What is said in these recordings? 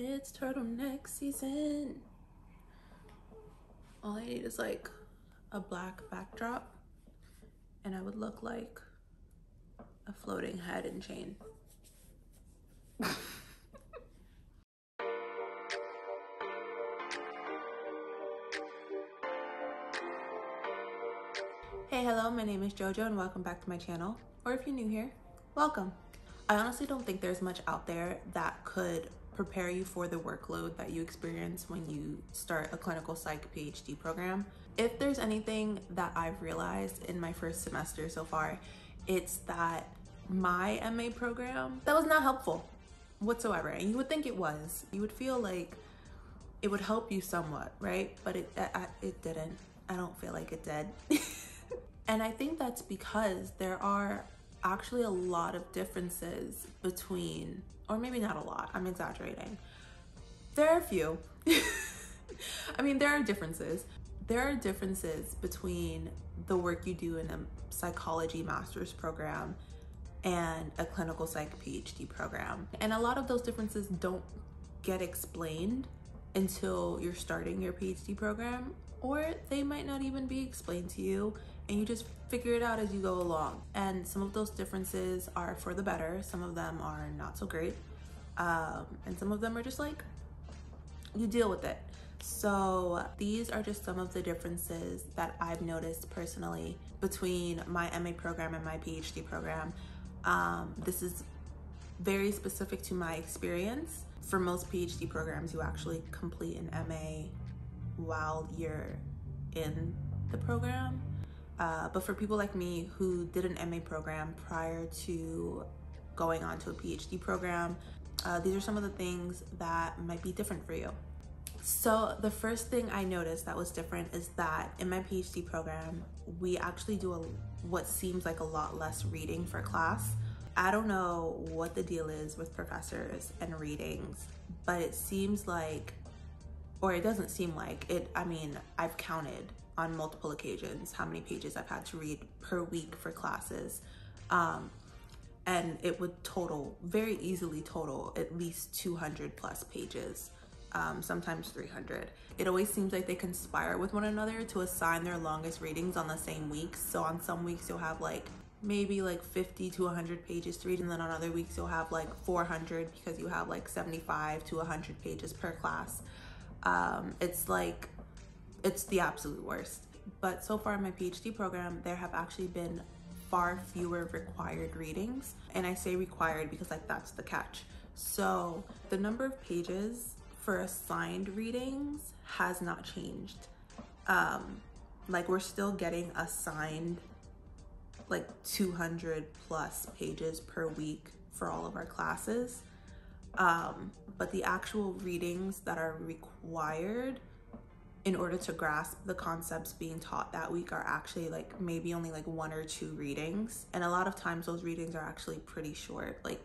It's turtleneck season. All I need is like a black backdrop and I would look like a floating head and chain. Hey, hello, my name is JoJo and welcome back to my channel. Or if you're new here, welcome. I honestly don't think there's much out there that could prepare you for the workload that you experience when you start a clinical psych PhD program. If there's anything that I've realized in my first semester so far, it's that my MA program, that was not helpful whatsoever. And you would think it was. You would feel like it would help you somewhat, right? But it didn't. I don't feel like it did. And I think that's because there are actually a lot of differences between, or maybe not a lot, I'm exaggerating. There are a few. I mean, there are differences. There are differences between the work you do in a psychology master's program and a clinical psych PhD program. And a lot of those differences don't get explained until you're starting your PhD program, or they might not even be explained to you and you just figure it out as you go along. And some of those differences are for the better, some of them are not so great, and some of them are just like, you deal with it. So these are just some of the differences that I've noticed personally between my MA program and my PhD program. This is very specific to my experience. For most PhD programs, you actually complete an MA while you're in the program. But for people like me who did an MA program prior to going on to a PhD program, these are some of the things that might be different for you. So the first thing I noticed that was different is that in my PhD program, we actually do what seems like a lot less reading for class. I don't know what the deal is with professors and readings, but it seems like, or it doesn't seem like it, I mean, I've counted on multiple occasions how many pages I've had to read per week for classes. And it would very easily total at least 200 plus pages, sometimes 300. It always seems like they conspire with one another to assign their longest readings on the same weeks. So on some weeks you'll have like maybe like 50 to 100 pages to read, and then on other weeks you'll have like 400 because you have like 75 to 100 pages per class. It's the absolute worst. But so far in my PhD program, there have actually been far fewer required readings. And I say required because like that's the catch. So the number of pages for assigned readings has not changed. Like we're still getting assigned like 200 plus pages per week for all of our classes. But the actual readings that are required in order to grasp the concepts being taught that week are actually like maybe only like 1 or 2 readings. And a lot of times those readings are actually pretty short, like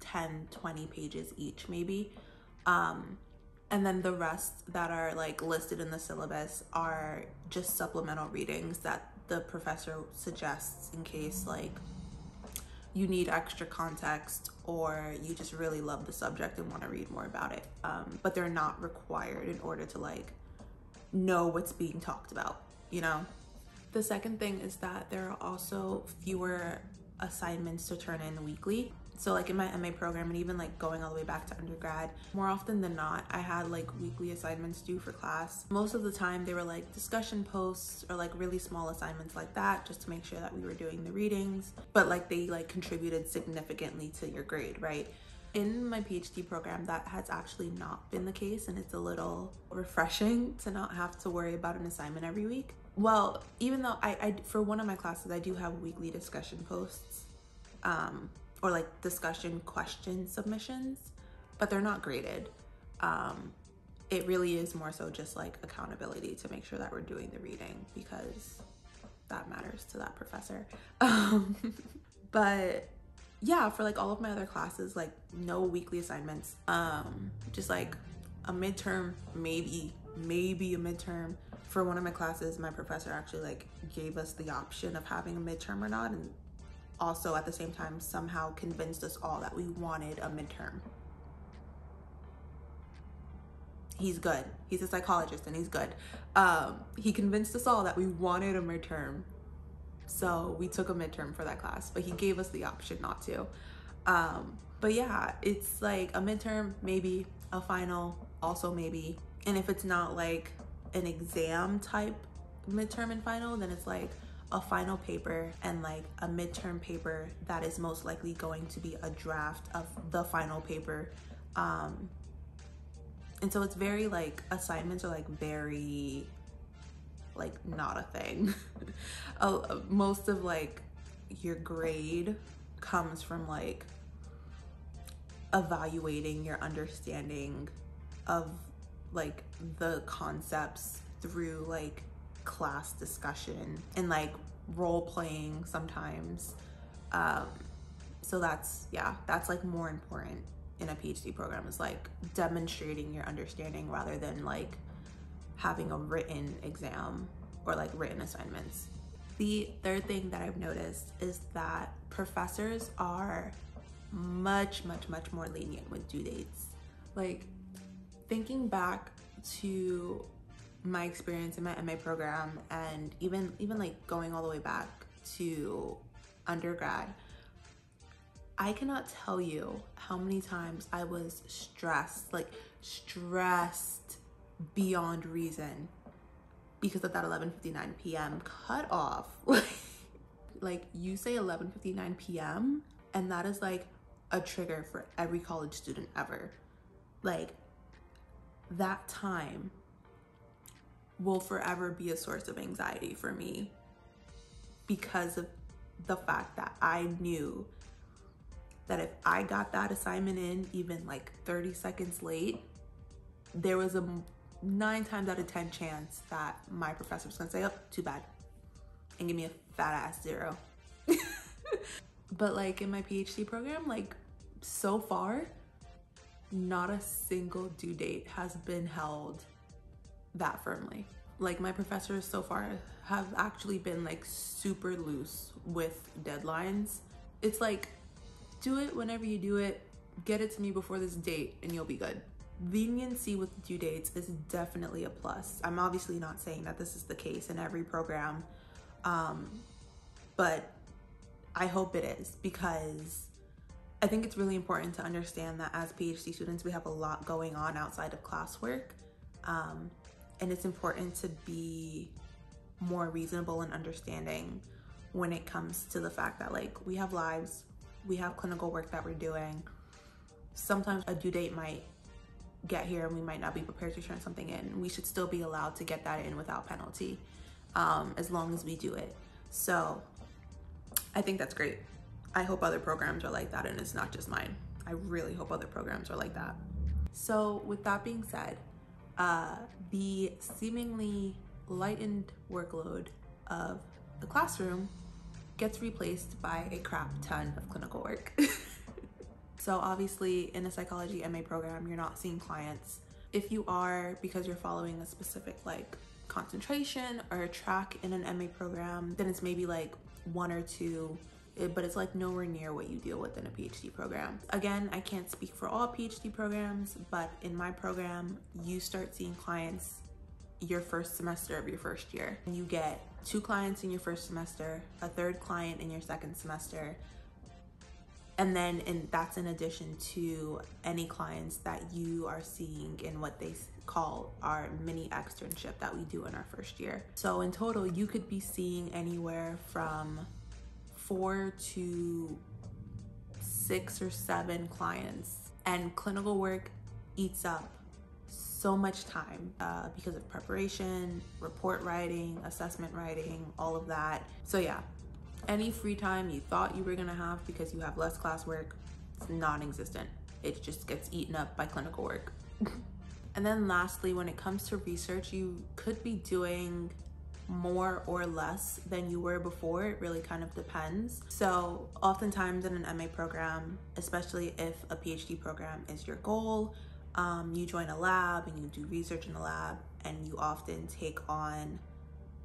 10, 20 pages each maybe. And then the rest that are like listed in the syllabus are just supplemental readings that the professor suggests in case like you need extra context or you just really love the subject and want to read more about it. But they're not required in order to like know what's being talked about, you know? The second thing is that there are also fewer assignments to turn in weekly. So like in my MA program and even like going all the way back to undergrad, more often than not, I had like weekly assignments due for class. Most of the time they were like discussion posts or like really small assignments like that, just to make sure that we were doing the readings, but like they like contributed significantly to your grade, right? In my PhD program, that has actually not been the case, and it's a little refreshing to not have to worry about an assignment every week. Well, even though I for one of my classes, I do have weekly discussion posts, or like discussion question submissions, but they're not graded. It really is more so just like accountability to make sure that we're doing the reading because that matters to that professor. But yeah, for like all of my other classes, like no weekly assignments, just like a midterm, maybe a midterm. For one of my classes, my professor actually like gave us the option of having a midterm or not, and also at the same time somehow convinced us all that we wanted a midterm. he's good. He's a psychologist and he's good. He convinced us all that we wanted a midterm. So we took a midterm for that class, but he gave us the option not to. But yeah, it's like a midterm, maybe a final, also maybe. And if it's not like an exam type midterm and final, then it's like a final paper and like a midterm paper that is most likely going to be a draft of the final paper. And so it's very like, assignments are like very like not a thing. Most of like your grade comes from like evaluating your understanding of like the concepts through like class discussion and like role playing sometimes. So that's like more important in a PhD program, is like demonstrating your understanding rather than like having a written exam or like written assignments. The third thing that I've noticed is that professors are much more lenient with due dates. Like thinking back to my experience in my MA program, and even like going all the way back to undergrad, I cannot tell you how many times I was stressed beyond reason because of that 11:59 p.m. cutoff. Like you say 11:59 p.m. and that is like a trigger for every college student ever. Like that time will forever be a source of anxiety for me because of the fact that I knew that if I got that assignment in even like 30 seconds late, there was a 9 times out of 10 chance that my professor was gonna say, oh, too bad, and give me a fat ass 0. But like in my PhD program, like so far, not a single due date has been held that firmly. Like my professors so far have actually been like super loose with deadlines. It's like, do it whenever you do it, get it to me before this date and you'll be good. Leniency with due dates is definitely a plus. I'm obviously not saying that this is the case in every program, but I hope it is, because I think it's really important to understand that as PhD students, we have a lot going on outside of classwork. And it's important to be more reasonable and understanding when it comes to the fact that like we have lives, we have clinical work that we're doing. Sometimes a due date might get here and we might not be prepared to turn something in. We should still be allowed to get that in without penalty, as long as we do it. So I think that's great. I hope other programs are like that and it's not just mine. I really hope other programs are like that. So with that being said, the seemingly lightened workload of the classroom gets replaced by a crap ton of clinical work. So obviously in a psychology MA program, you're not seeing clients. If you are, because you're following a specific like concentration or a track in an MA program, then it's maybe like 1 or 2, but it's like nowhere near what you deal with in a PhD program. Again, I can't speak for all PhD programs, but in my program, you start seeing clients your first semester of your first year. You get 2 clients in your first semester, a 3rd client in your 2nd semester, and then that's in addition to any clients that you are seeing in what they call our mini externship that we do in our first year. So in total, you could be seeing anywhere from 4 to 6 or 7 clients, and clinical work eats up so much time because of preparation, report writing, assessment writing, all of that. So yeah, any free time you thought you were gonna have because you have less classwork, it's non-existent. It just gets eaten up by clinical work. And then lastly, when it comes to research, you could be doing more or less than you were before. It really kind of depends. So oftentimes in an MA program, especially if a PhD program is your goal, you join a lab and you do research in a lab, and you often take on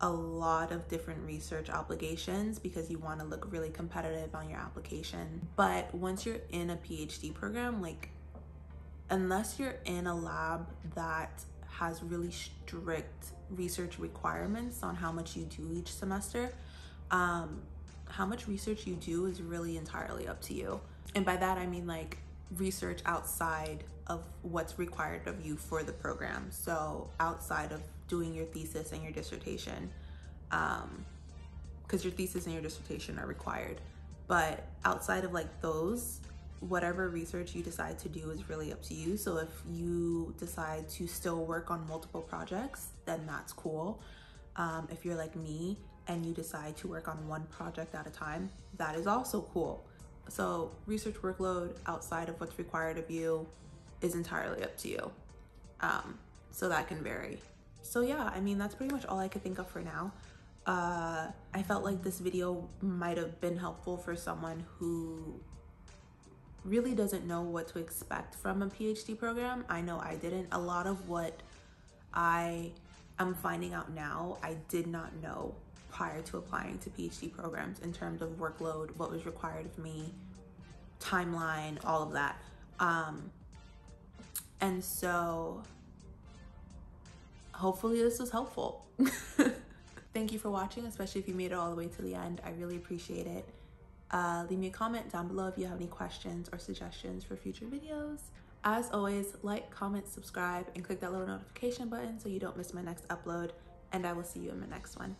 a lot of different research obligations because you want to look really competitive on your application. But once you're in a PhD program, like unless you're in a lab that has really strict research requirements on how much you do each semester, how much research you do is really entirely up to you. And by that, I mean like research outside of what's required of you for the program. So outside of doing your thesis and your dissertation, because your thesis and your dissertation are required. But outside of like those, whatever research you decide to do is really up to you. So if you decide to still work on multiple projects, then that's cool. If you're like me and you decide to work on one project at a time, that is also cool. So research workload outside of what's required of you is entirely up to you. So that can vary. So yeah, I mean, that's pretty much all I could think of for now. I felt like this video might have been helpful for someone who really doesn't know what to expect from a PhD program. I know I didn't. A lot of what I am finding out now, I did not know prior to applying to PhD programs in terms of workload, what was required of me, timeline, all of that. And so hopefully this was helpful. Thank you for watching, especially if you made it all the way to the end. I really appreciate it. Leave me a comment down below if you have any questions or suggestions for future videos. As always, like, comment, subscribe, and click that little notification button so you don't miss my next upload, and I will see you in my next one.